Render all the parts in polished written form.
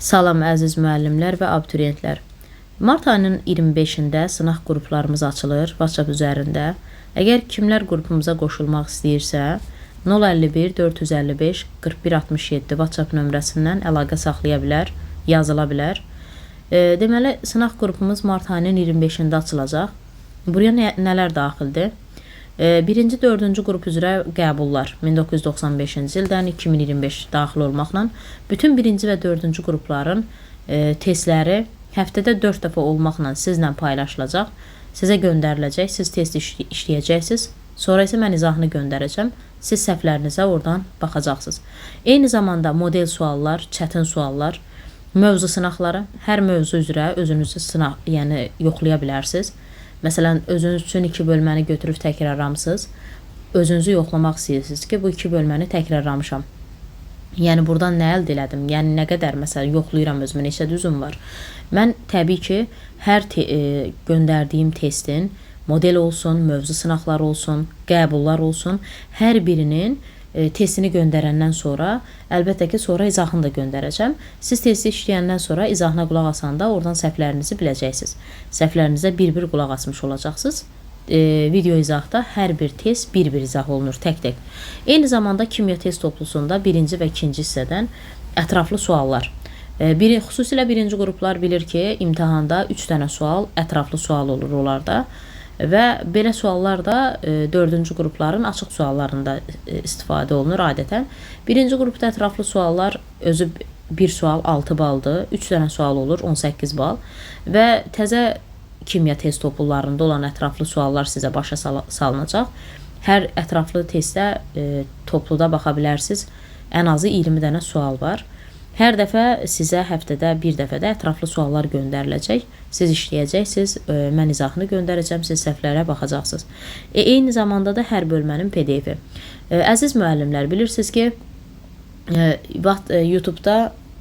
Salam əziz müəllimlər və abituriyentlər. Mart ayının 25-də sınaq qruplarımız açılır WhatsApp üzərində. Əgər kimlər qrupumuza qoşulmaq istəyirsə, 051 455 4167 WhatsApp nömrəsindən əlaqə saxlaya bilər, yazıla bilər. Deməli, sınaq qrupumuz Mart ayının 25-də açılacaq. Buraya nələr daxildir? 1-ci, 4-cü qrup üzrə qəbullar 1995-ci ildən 2025 daxil olmaqla bütün 1-ci və 4-cü qrupların testləri həftədə 4 dəfə olmaqla sizlə paylaşılacaq, sizə göndəriləcək, siz test işləyəcəksiniz, sonra isə mən izahını göndərəcəm, siz səhvlərinizə oradan baxacaqsınız. Eyni zamanda model suallar, çətin suallar, mövzu sınaqları, hər mövzu üzrə özünüzü yoxlaya bilərsiniz. Məsələn, özünüz üçün 2 bölməni götürüb təkrarlamısınız. Özünüzü yoxlamaq istəyirsiniz ki, bu 2 bölməni təkrarlamışam. Yəni, buradan nə əldə elədim? Yəni, nə qədər, məsələn, yoxlayıram özümü, neçə düzüm var. Mən təbii ki, hər göndərdiyim testin model olsun, mövzu sınaqları olsun, qəbullar olsun, hər birinin testini göndərəndən sonra, əlbəttə ki, sonra izahını da göndərəcəm. Siz testi işləyəndən sonra izahına qulaq asanda oradan səhvlərinizi biləcəksiniz. Səhvlərinizə bir-bir qulaq asmış olacaqsınız. Video izahda hər bir test bir-bir izah olunur, tək-tək. Eyni zamanda kimya test toplusunda 1-ci və 2-ci hissədən ətraflı suallar. Xüsusilə 1-ci qruplar bilir ki, imtahanda 3 dənə sual, ətraflı sual olur onlarda. Və belə suallar da 4-cü qrupların açıq suallarında istifadə olunur adətən. 1-ci qrupda ətraflı suallar özü bir sual 6 baldır, 3 dənə sual olur 18 bal və təzə kimya test toplularında olan ətraflı suallar sizə başa salınacaq. Hər ətraflı testdə topluda baxa bilərsiniz, ən azı 20 dənə sual var. Hər dəfə sizə həftədə bir dəfə də ətraflı suallar göndəriləcək. Siz işləyəcəksiniz, mən izahını göndərəcəm, siz səhvlərə baxacaqsınız. Eyni zamanda da hər bölmənin PDF-i. Əziz müəllimlər, bilirsiniz ki, YouTube-da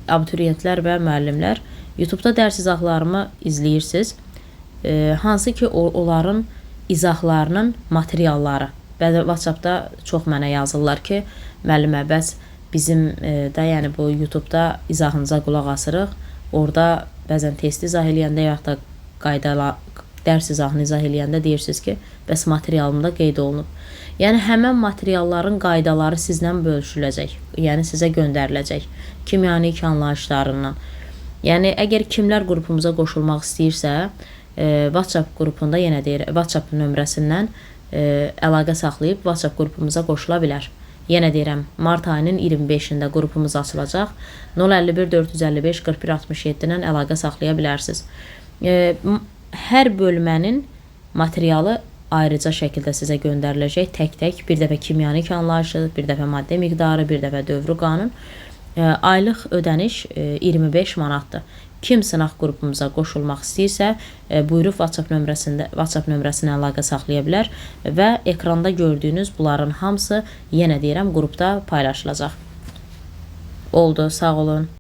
abituriyentlər və müəllimlər YouTube-da dərs izahlarımı izləyirsiniz. Hansı ki, onların izahlarının materialları. WhatsApp-da çox mənə yazırlar ki, müəllimə, bəs bizim də yəni bu YouTube-da izahınıza qulaq asırıq. Orada bəzən test izah eləyəndə ya da dərs izahını izah eləyəndə deyirsiniz ki, bəs materialımda qeyd olunub. Yəni həmən materialların qaydaları sizlə bölüşüləcək. Yəni sizə göndəriləcək. Kimyanik anlayışlarından. Yəni əgər kimlər qrupumuza qoşulmaq istəyirsə, WhatsApp qrupunda yenə deyir, WhatsApp nömrəsindən əlaqə saxlayıb WhatsApp qrupumuza qoşula bilər. Yenə deyirəm, Mart ayının 25-də qrupumuz açılacaq. 051 455 4167-dən əlaqə saxlaya bilərsiniz. Hər bölmənin materialı ayrıca şəkildə sizə göndəriləcək, tək-tək. Bir dəfə kimyanik anlayışı, bir dəfə maddə miqdarı, bir dəfə dövrü qanun. Aylıq ödəniş 25 manatdır. Kim sınaq qrupumuza qoşulmaq istəyirsə, buyurub WhatsApp nömrəsinə əlaqə saxlaya bilər və ekranda gördüyünüz bunların hamısı, yenə deyirəm, qrupda paylaşılacaq. Oldu, sağ olun.